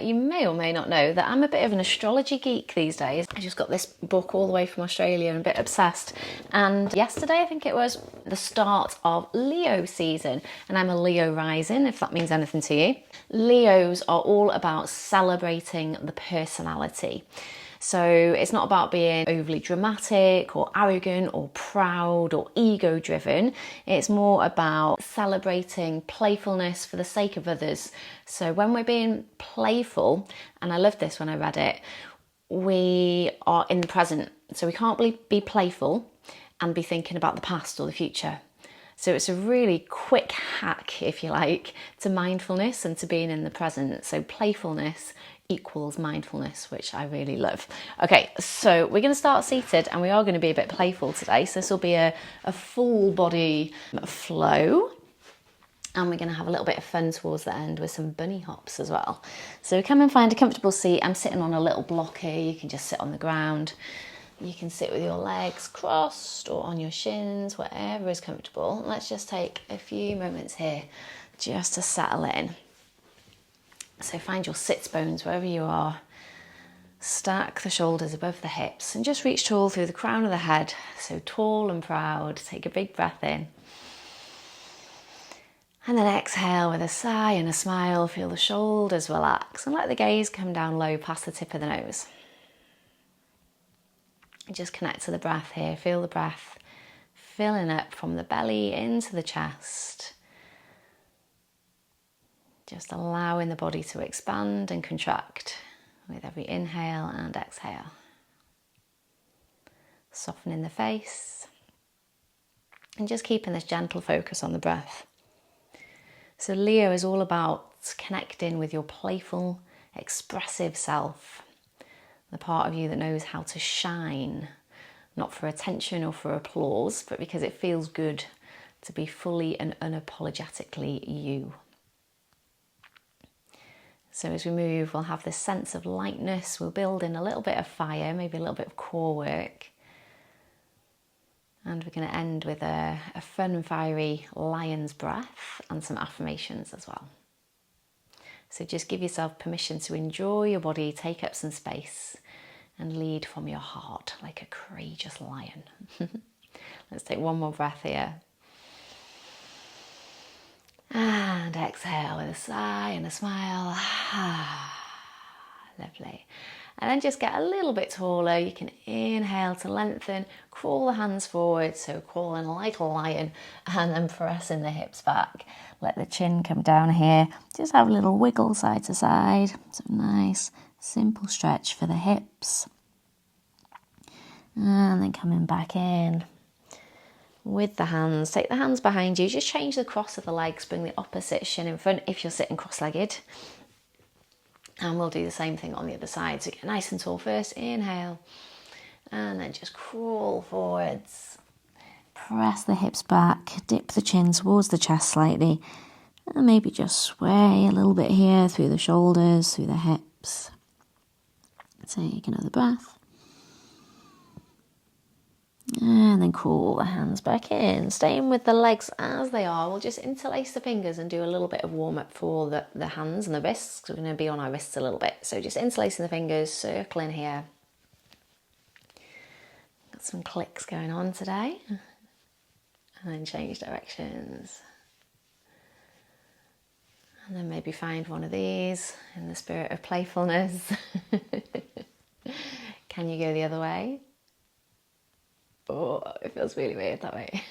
You may or may not know that I'm a bit of an astrology geek these days. I just got this book all the way from Australia and a bit obsessed. And yesterday, I think it was the start of Leo season. And I'm a Leo rising, if that means anything to you. Leos are all about celebrating the personality. So it's not about being overly dramatic or arrogant or proud or ego driven. It's more about celebrating playfulness for the sake of others. So when we're being playful, and I loved this when I read it, we are in the present. So we can't be playful and be thinking about the past or the future. So it's a really quick hack, if you like, to mindfulness and to being in the present. So playfulness equals mindfulness, which I really love. Okay, so we're going to start seated and we are going to be a bit playful today. So this will be a full body flow. And we're going to have a little bit of fun towards the end with some bunny hops as well. So come and find a comfortable seat. I'm sitting on a little block here. You can just sit on the ground. You can sit with your legs crossed or on your shins, whatever is comfortable. Let's just take a few moments here just to settle in. So find your sits bones wherever you are. Stack the shoulders above the hips and just reach tall through the crown of the head. So tall and proud. Take a big breath in. And then exhale with a sigh and a smile. Feel the shoulders relax and let the gaze come down low past the tip of the nose. Just connect to the breath here. Feel the breath filling up from the belly into the chest. Just allowing the body to expand and contract with every inhale and exhale. Softening the face and just keeping this gentle focus on the breath. So Leo is all about connecting with your playful, expressive self. The part of you that knows how to shine, not for attention or for applause, but because it feels good to be fully and unapologetically you. So as we move, we'll have this sense of lightness. We'll build in a little bit of fire, maybe a little bit of core work. And we're going to end with a fun and fiery lion's breath and some affirmations as well. So just give yourself permission to enjoy your body, take up some space and lead from your heart like a courageous lion. Let's take one more breath here. And exhale with a sigh and a smile. Lovely. And then just get a little bit taller. You can inhale to lengthen, crawl the hands forward, so crawling like a lion, and then pressing the hips back. Let the chin come down here. Just have a little wiggle side to side. So nice, simple stretch for the hips. And then coming back in with the hands. Take the hands behind you. Just change the cross of the legs. Bring the opposite shin in front if you're sitting cross-legged. And we'll do the same thing on the other side. So get nice and tall first. Inhale. And then just crawl forwards. Press the hips back. Dip the chin towards the chest slightly. And maybe just sway a little bit here through the shoulders, through the hips. Take another breath. And then crawl the hands back in. Staying with the legs as they are. We'll just interlace the fingers and do a little bit of warm-up for the hands and the wrists. We're going to be on our wrists a little bit. So just interlacing the fingers, circling here. Got some clicks going on today. And then change directions. And then maybe find one of these in the spirit of playfulness. Can you go the other way? Oh, it feels really weird that way.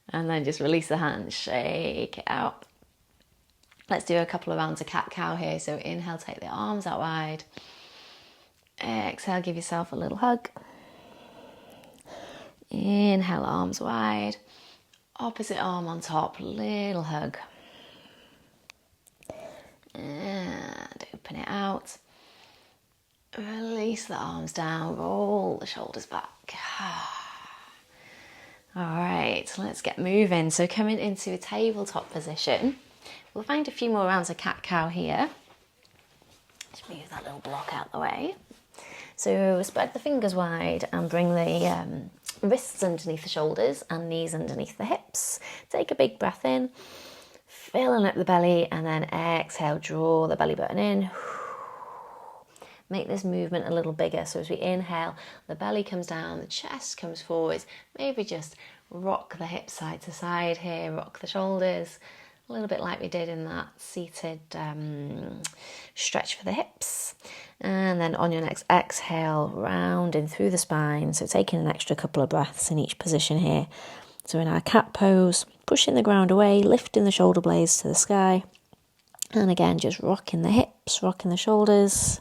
And then just release the hands, shake it out. Let's do a couple of rounds of cat-cow here. So inhale, take the arms out wide. Exhale, give yourself a little hug. Inhale, arms wide. Opposite arm on top, little hug. And open it out. Release the arms down, roll the shoulders back. All right, let's get moving. So coming into a tabletop position, we'll find a few more rounds of cat-cow here. Just move that little block out the way. So spread the fingers wide and bring the wrists underneath the shoulders and knees underneath the hips. Take a big breath in. filling up the belly, and then exhale, draw the belly button in. Make this movement a little bigger. So as we inhale, the belly comes down, the chest comes forwards. Maybe just rock the hips side to side here, rock the shoulders, a little bit like we did in that seated stretch for the hips. And then on your next exhale, rounding through the spine. So taking an extra couple of breaths in each position here. So in our cat pose, pushing the ground away, lifting the shoulder blades to the sky. And again, just rocking the hips, rocking the shoulders.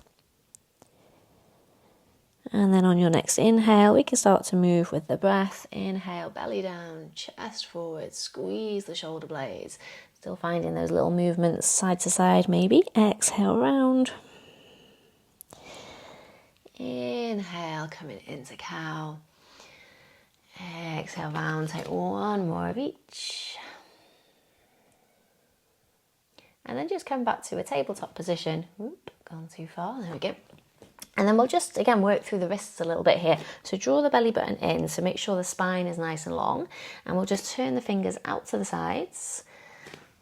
And then on your next inhale, we can start to move with the breath. Inhale, belly down, chest forward, squeeze the shoulder blades. Still finding those little movements side to side maybe. Exhale, round. Inhale, coming into cow. Exhale, round. Take one more of each. And then just come back to a tabletop position. Oop, gone too far. There we go. And then we'll just, again, work through the wrists a little bit here. So draw the belly button in, so make sure the spine is nice and long. And we'll just turn the fingers out to the sides.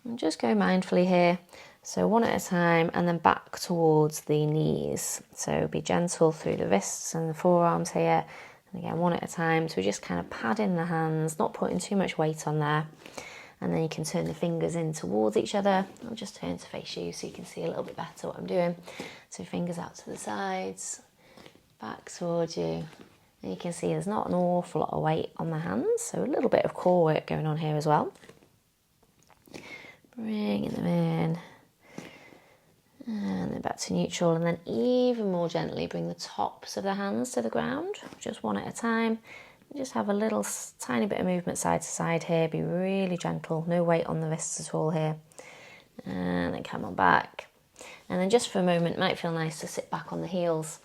And just go mindfully here. So one at a time, and then back towards the knees. So be gentle through the wrists and the forearms here. And again, one at a time. So we're just kind of padding the hands, not putting too much weight on there. And then you can turn the fingers in towards each other. I'll just turn to face you so you can see a little bit better what I'm doing. So fingers out to the sides, back towards you. And you can see there's not an awful lot of weight on the hands, so a little bit of core work going on here as well. Bringing them in. And then back to neutral, and then even more gently bring the tops of the hands to the ground, just one at a time. Just have a little tiny bit of movement side to side here. Be really gentle, no weight on the wrists at all here. And then come on back. And then just for a moment, it might feel nice to sit back on the heels.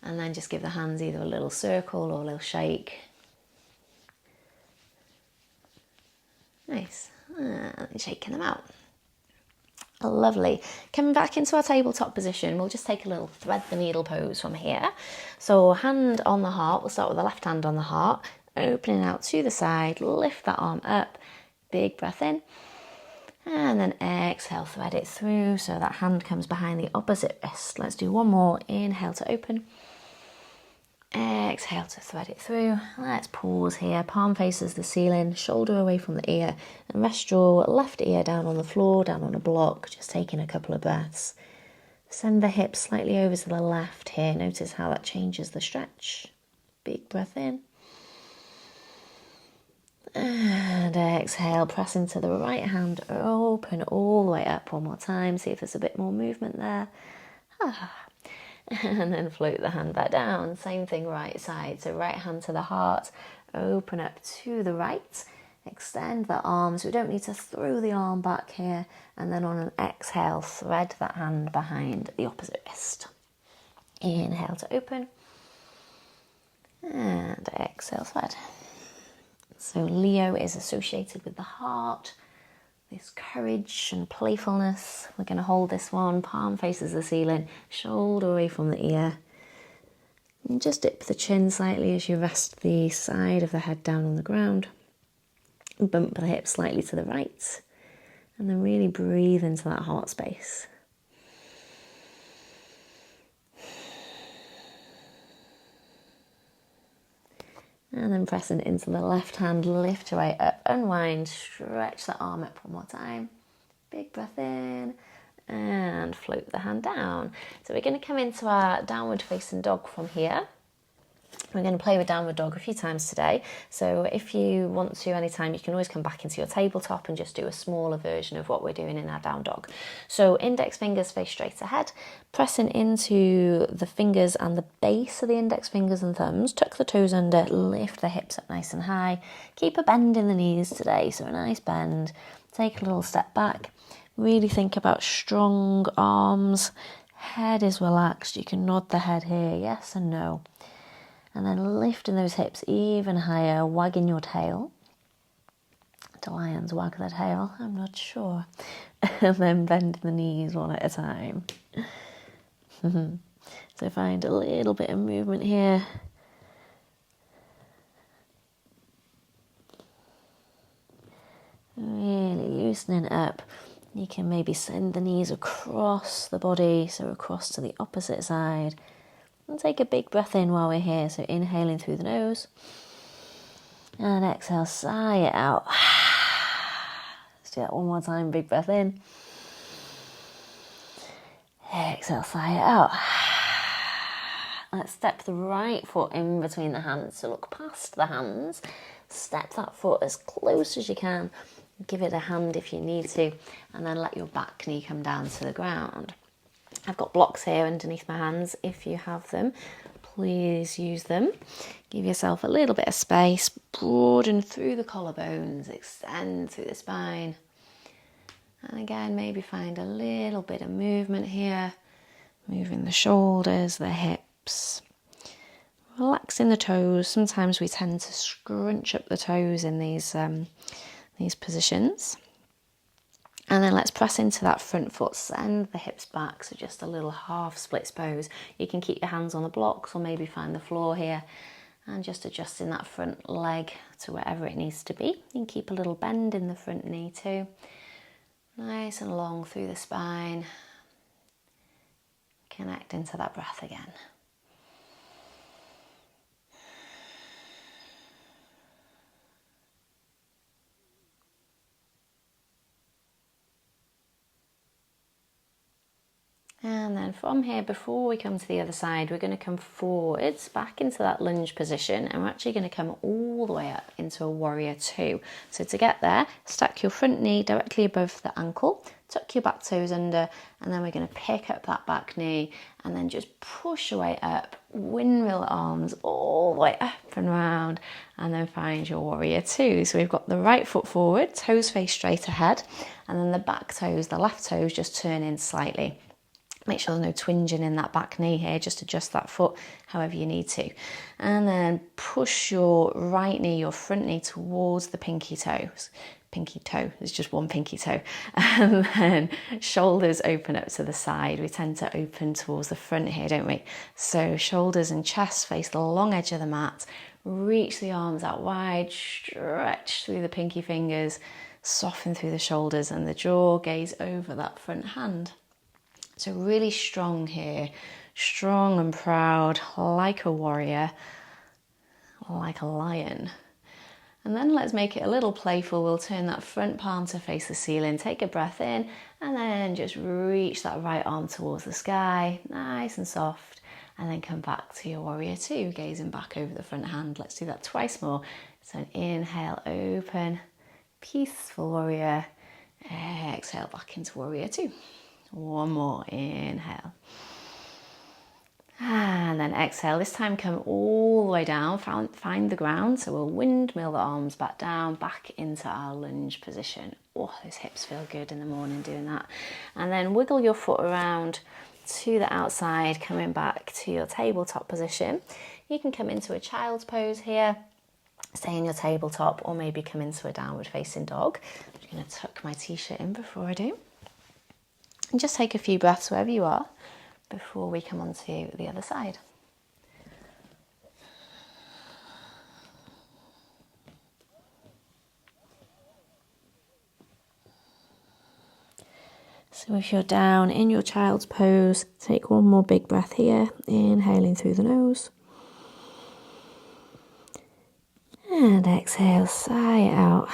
And then just give the hands either a little circle or a little shake. Nice. And shaking them out. Lovely. Coming back into our tabletop position, we'll just take a little thread the needle pose from here. So hand on the heart, we'll start with the left hand on the heart, opening out to the side, lift that arm up, big breath in, and then exhale, thread it through so that hand comes behind the opposite wrist. Let's do one more. Inhale to open, exhale to thread it through. Let's pause here, palm faces the ceiling, shoulder away from the ear, and rest your left ear down on the floor, down on a block, just taking a couple of breaths. Send the hips slightly over to the left here. Notice how that changes the stretch. Big breath in. And exhale, press into the right hand, open all the way up one more time. See if there's a bit more movement there. And then float the hand back down. Same thing right side. So right hand to the heart, open up to the right, extend the arms. We don't need to throw the arm back here. And then on an exhale, thread that hand behind the opposite wrist. Inhale to open. And exhale, thread. So Leo is associated with the heart, this courage and playfulness. We're going to hold this one, palm faces the ceiling, shoulder away from the ear. And just dip the chin slightly as you rest the side of the head down on the ground. Bump the hips slightly to the right. And then really breathe into that heart space. And then pressing into the left hand, lift your way up, unwind, stretch the arm up one more time. Big breath in and float the hand down. So we're going to come into our downward facing dog from here. We're going to play with downward dog a few times today. So if you want to anytime, you can always come back into your tabletop and just do a smaller version of what we're doing in our down dog. So index fingers face straight ahead, pressing into the fingers and the base of the index fingers and thumbs. Tuck the toes under, lift the hips up nice and high. Keep a bend in the knees today, so a nice bend. Take a little step back. Really think about strong arms. Head is relaxed. You can nod the head here, yes and no. And then lifting those hips even higher, wagging your tail. Do lions wag their tail? I'm not sure. And then bending the knees one at a time. So find a little bit of movement here. Really loosening up. You can maybe send the knees across the body, so across to the opposite side. And take a big breath in while we're here. So inhaling through the nose. And exhale, sigh it out. Let's do that one more time. Big breath in. Exhale, sigh it out. Let's step the right foot in between the hands. So look past the hands. Step that foot as close as you can. Give it a hand if you need to. And then let your back knee come down to the ground. I've got blocks here underneath my hands. If you have them, please use them. Give yourself a little bit of space. Broaden through the collarbones. Extend through the spine. And again, maybe find a little bit of movement here. Moving the shoulders, the hips. Relaxing the toes. Sometimes we tend to scrunch up the toes in these positions. And then let's press into that front foot, send the hips back, so just a little half split pose. You can keep your hands on the blocks or maybe find the floor here and just adjusting that front leg to wherever it needs to be. You can keep a little bend in the front knee too. Nice and long through the spine. Connect into that breath again. And then from here, before we come to the other side, we're going to come forwards back into that lunge position, and we're actually going to come all the way up into a warrior two. So to get there, stack your front knee directly above the ankle, tuck your back toes under, and then we're going to pick up that back knee and then just push your way up, windmill arms all the way up and round, and then find your warrior two. So we've got the right foot forward, toes face straight ahead, and then the back toes, the left toes, just turn in slightly. Make sure there's no twinging in that back knee here, just adjust that foot however you need to. And then push your right knee, your front knee towards the pinky toes. Pinky toe, there's just one pinky toe. And then shoulders open up to the side. We tend to open towards the front here, don't we? So shoulders and chest face the long edge of the mat. Reach the arms out wide, stretch through the pinky fingers, soften through the shoulders and the jaw, gaze over that front hand. So really strong here, strong and proud, like a warrior, like a lion. And then let's make it a little playful. We'll turn that front palm to face the ceiling, take a breath in, and then just reach that right arm towards the sky, nice and soft, and then come back to your warrior two, gazing back over the front hand. Let's do that twice more. So an inhale, open, peaceful warrior, exhale back into warrior two. One more, inhale. And then exhale. This time come all the way down, find the ground. So we'll windmill the arms back down, back into our lunge position. Oh, those hips feel good in the morning doing that. And then wiggle your foot around to the outside, coming back to your tabletop position. You can come into a child's pose here, stay in your tabletop, or maybe come into a downward facing dog. I'm just going to tuck my t-shirt in before I do. And just take a few breaths wherever you are before we come on to the other side. So if you're down in your child's pose, take one more big breath here, inhaling through the nose. And exhale, sigh it out.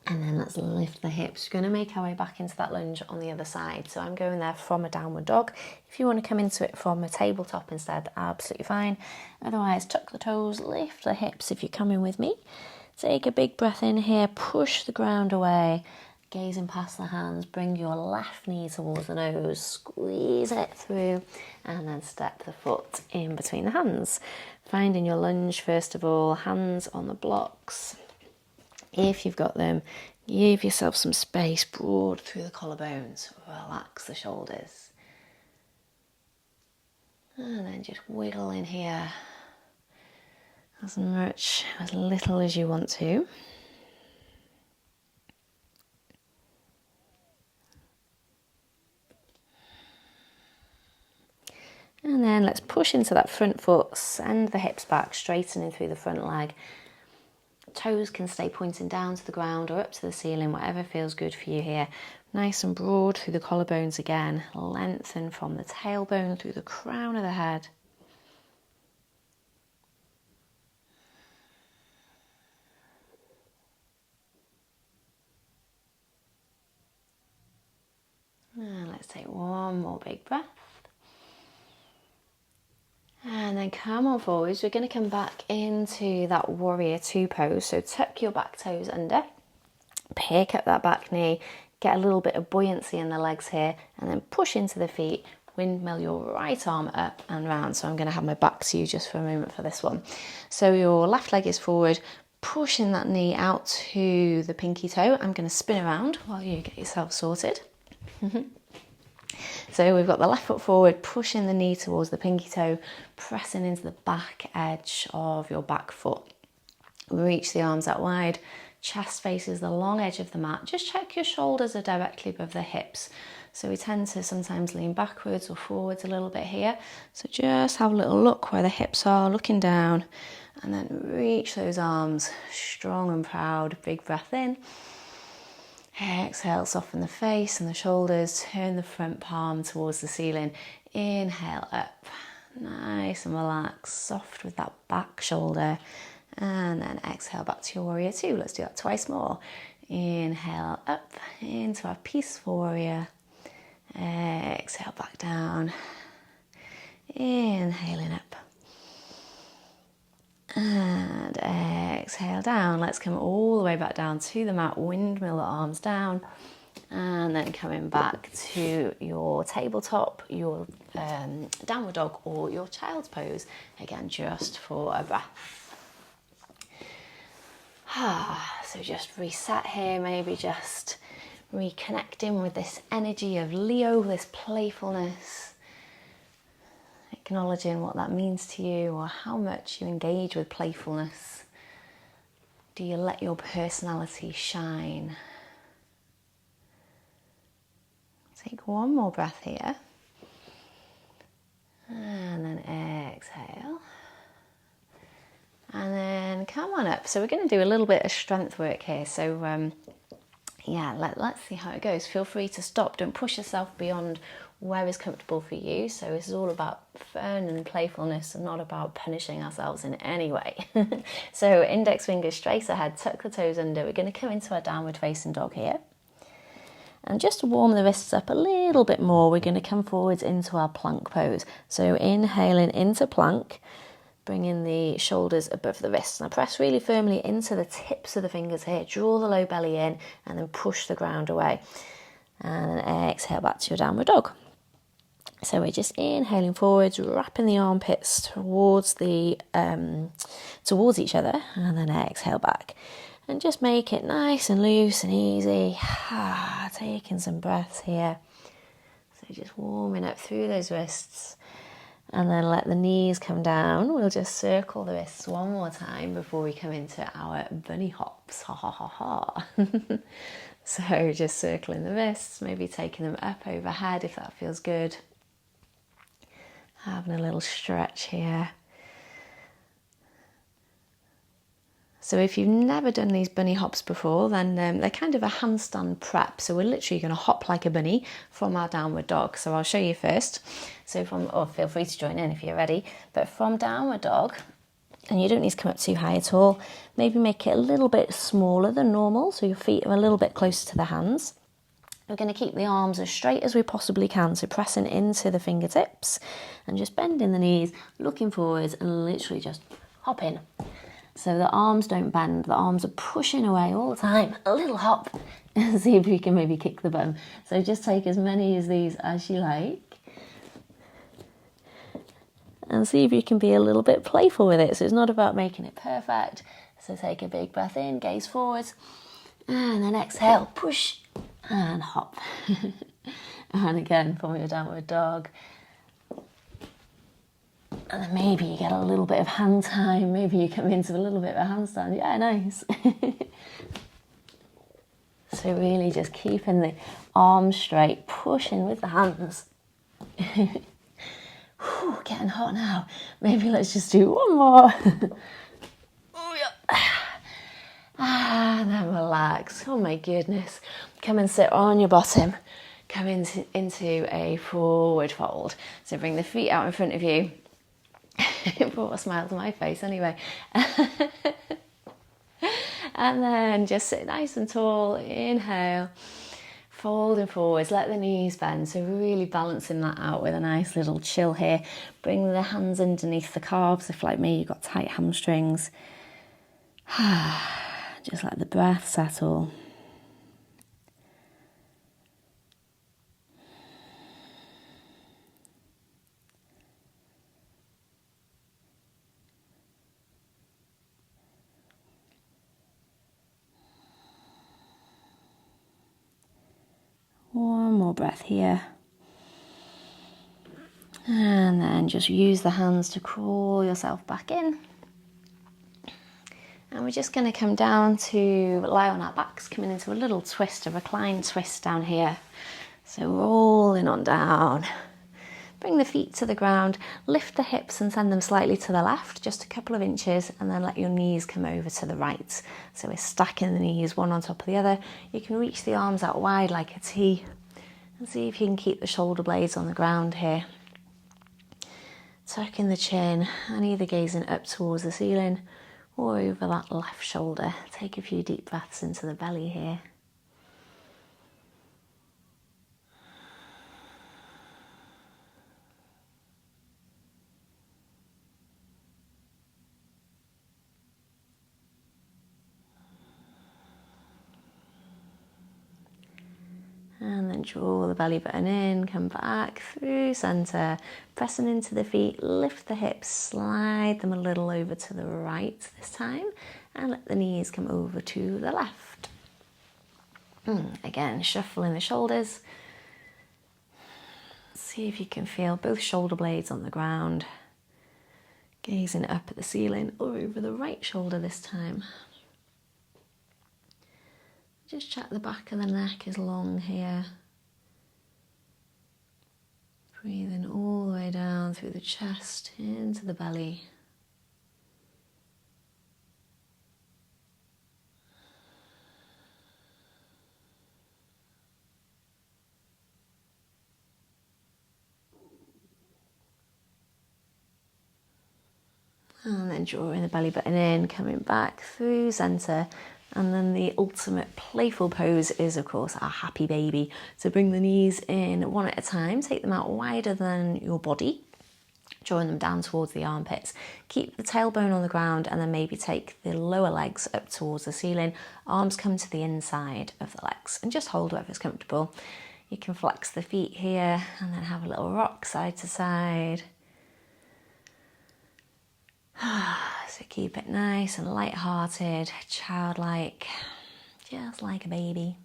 And then let's lift the hips. We're going to make our way back into that lunge on the other side. So I'm going there from a downward dog. If you want to come into it from a tabletop instead, absolutely fine. Otherwise, tuck the toes, lift the hips if you're coming with me. Take a big breath in here, push the ground away, gazing past the hands, bring your left knee towards the nose, squeeze it through, and then step the foot in between the hands. Finding your lunge first of all, hands on the blocks. If you've got them, give yourself some space, broad through the collarbones, relax the shoulders. And then just wiggle in here as much, as little as you want to. And then let's push into that front foot, send the hips back, straightening through the front leg. toes can stay pointing down to the ground or up to the ceiling, whatever feels good for you here. Nice and broad through the collarbones again. Lengthen from the tailbone through the crown of the head. And let's take one more big breath. And then come on forwards. We're going to come back into that warrior two pose. So tuck your back toes under, pick up that back knee, get a little bit of buoyancy in the legs here, and then push into the feet, windmill your right arm up and round. So I'm going to have my back to you just for a moment for this one. So your left leg is forward, pushing that knee out to the pinky toe. I'm going to spin around while you get yourself sorted. So we've got the left foot forward, pushing the knee towards the pinky toe, pressing into the back edge of your back foot. Reach the arms out wide, chest faces the long edge of the mat. Just check your shoulders are directly above the hips. So we tend to sometimes lean backwards or forwards a little bit here. So just have a little look where the hips are, looking down, and then reach those arms strong and proud. Big breath in. Exhale, soften the face and the shoulders, turn the front palm towards the ceiling. Inhale up, nice and relaxed, soft with that back shoulder. And then exhale back to your warrior two. Let's do that twice more. Inhale up into our peaceful warrior. Exhale back down. Inhaling up. And exhale down. Let's come all the way back down to the mat, windmill the arms down, and then coming back to your tabletop, your downward dog or your child's pose, again just for a breath. So just reset here, maybe just reconnecting with this energy of Leo, this playfulness, acknowledging what that means to you or how much you engage with playfulness. Do you let your personality shine? Take one more breath here. And then exhale. And then come on up. So we're going to do a little bit of strength work here. So yeah, let's see how it goes. Feel free to stop. Don't push yourself beyond where is comfortable for you. So this is all about fun and playfulness and not about punishing ourselves in any way. So index fingers straight ahead, tuck the toes under. We're going to come into our downward facing dog here. And just to warm the wrists up a little bit more, we're going to come forwards into our plank pose. So inhaling into plank, bringing the shoulders above the wrists. Now press really firmly into the tips of the fingers here. Draw the low belly in and then push the ground away. And then exhale back to your downward dog. So we're just inhaling forwards, wrapping the armpits towards each other, and then exhale back. And just make it nice and loose and easy. Taking some breaths here. So just warming up through those wrists. And then let the knees come down. We'll just circle the wrists one more time before we come into our bunny hops. Ha ha ha ha. So just circling the wrists, maybe taking them up overhead if that feels good. Having a little stretch here. So if you've never done these bunny hops before, then they're kind of a handstand prep. So we're literally going to hop like a bunny from our downward dog. So I'll show you first. So feel free to join in if you're ready. But from downward dog, and you don't need to come up too high at all, maybe make it a little bit smaller than normal. So your feet are a little bit closer to the hands. We're going to keep the arms as straight as we possibly can. So pressing into the fingertips and just bending the knees, looking forwards and literally just hop in. So the arms don't bend, the arms are pushing away all the time. A little hop and see if we can maybe kick the bum. So just take as many of these as you like. And see if you can be a little bit playful with it. So it's not about making it perfect. So take a big breath in, gaze forwards. And then exhale, push and hop. And again, from your downward dog. And then maybe you get a little bit of hand time. Maybe you come into a little bit of a handstand. Yeah, nice. So really just keeping the arms straight, pushing with the hands. Whew, getting hot now. Maybe let's just do one more. Oh, yeah. And then relax. Oh my goodness. Come and sit on your bottom. Come into a forward fold. So bring the feet out in front of you. It brought a smile to my face anyway. And then just sit nice and tall. Inhale. Folding forwards. Let the knees bend. So really balancing that out with a nice little chill here. Bring the hands underneath the calves. If like me, you've got tight hamstrings. Just let the breath settle. One more breath here. And then just use the hands to crawl yourself back in. And we're just going to come down to lie on our backs, coming into a little twist, a reclined twist down here. So rolling on down. Bring the feet to the ground, lift the hips and send them slightly to the left, just a couple of inches, and then let your knees come over to the right. So we're stacking the knees one on top of the other. You can reach the arms out wide like a T and see if you can keep the shoulder blades on the ground here. Tucking the chin and either gazing up towards the ceiling or over that left shoulder. Take a few deep breaths into the belly here. And then draw the belly button in, come back through centre, pressing into the feet, lift the hips, slide them a little over to the right this time, and let the knees come over to the left. Again, shuffling the shoulders. See if you can feel both shoulder blades on the ground, gazing up at the ceiling or over the right shoulder this time. Just check the back of the neck is long here. Breathing all the way down through the chest into the belly. And then drawing the belly button in, coming back through centre. And then the ultimate playful pose is, of course, our happy baby. So bring the knees in one at a time, take them out wider than your body, drawing them down towards the armpits. Keep the tailbone on the ground and then maybe take the lower legs up towards the ceiling. Arms come to the inside of the legs and just hold wherever's comfortable. You can flex the feet here and then have a little rock side to side. So keep it nice and light-hearted, childlike, just like a baby.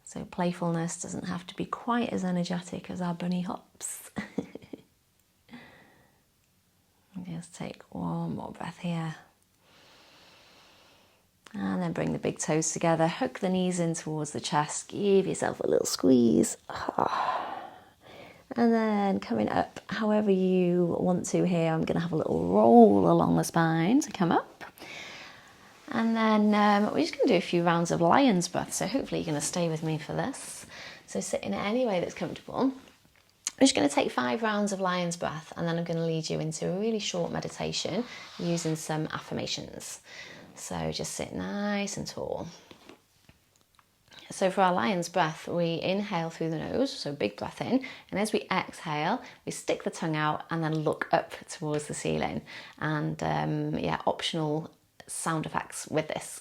So playfulness doesn't have to be quite as energetic as our bunny hops. Just take one more breath here. And then bring the big toes together, hook the knees in towards the chest, give yourself a little squeeze. And then coming up however you want to here, I'm going to have a little roll along the spine to come up. And then we're just going to do a few rounds of lion's breath. So hopefully you're going to stay with me for this. So sit in any way that's comfortable. I'm just going to take 5 rounds of lion's breath and then I'm going to lead you into a really short meditation using some affirmations. So just sit nice and tall. So for our lion's breath, we inhale through the nose, so big breath in, and as we exhale, we stick the tongue out and then look up towards the ceiling. And optional sound effects with this.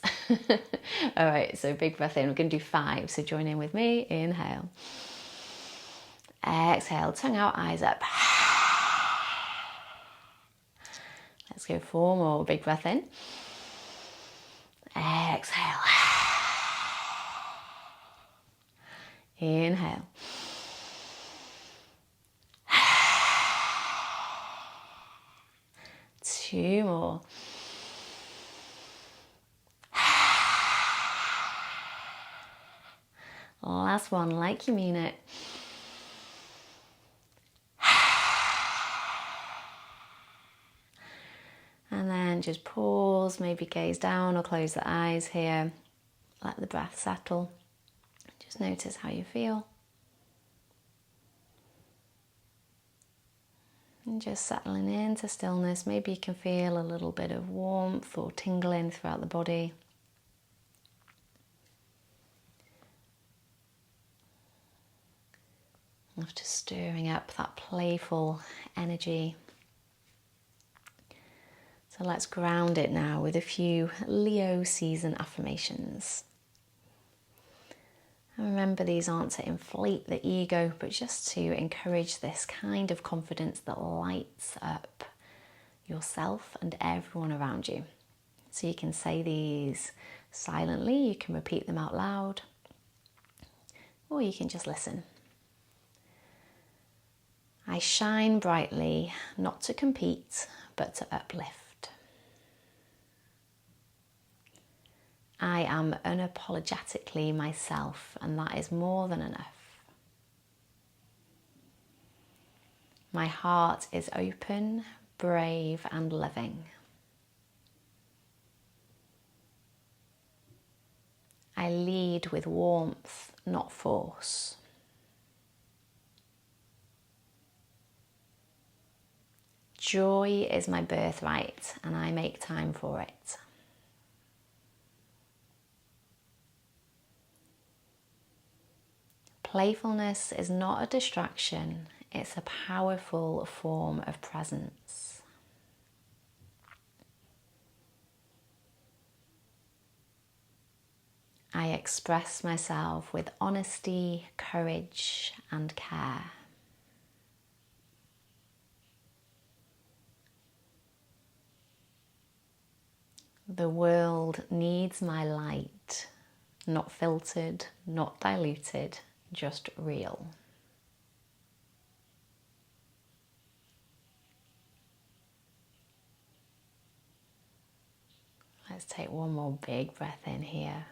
All right, so big breath in, we're going to do 5, so join in with me, inhale. Exhale, tongue out, eyes up. Let's go 4 more, big breath in. Exhale. Inhale. 2 more. Last one, like you mean it. And then just pause, maybe gaze down or close the eyes here. Let the breath settle. Just notice how you feel. And just settling into stillness. Maybe you can feel a little bit of warmth or tingling throughout the body. After stirring up that playful energy. So let's ground it now with a few Leo season affirmations. And remember, these aren't to inflate the ego, but just to encourage this kind of confidence that lights up yourself and everyone around you. So you can say these silently, you can repeat them out loud, or you can just listen. I shine brightly, not to compete, but to uplift. I am unapologetically myself, and that is more than enough. My heart is open, brave, and loving. I lead with warmth, not force. Joy is my birthright, and I make time for it. Playfulness is not a distraction, it's a powerful form of presence. I express myself with honesty, courage, and care. The world needs my light, not filtered, not diluted, just real. Let's take one more big breath in here.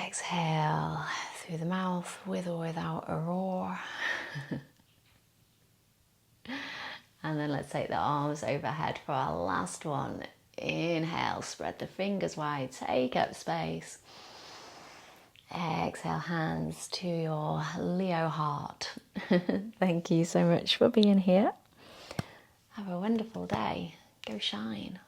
Exhale through the mouth with or without a roar. And then let's take the arms overhead for our last one. Inhale, spread the fingers wide, take up space. Exhale, hands to your Leo heart. Thank you so much for being here. Have a wonderful day. Go shine.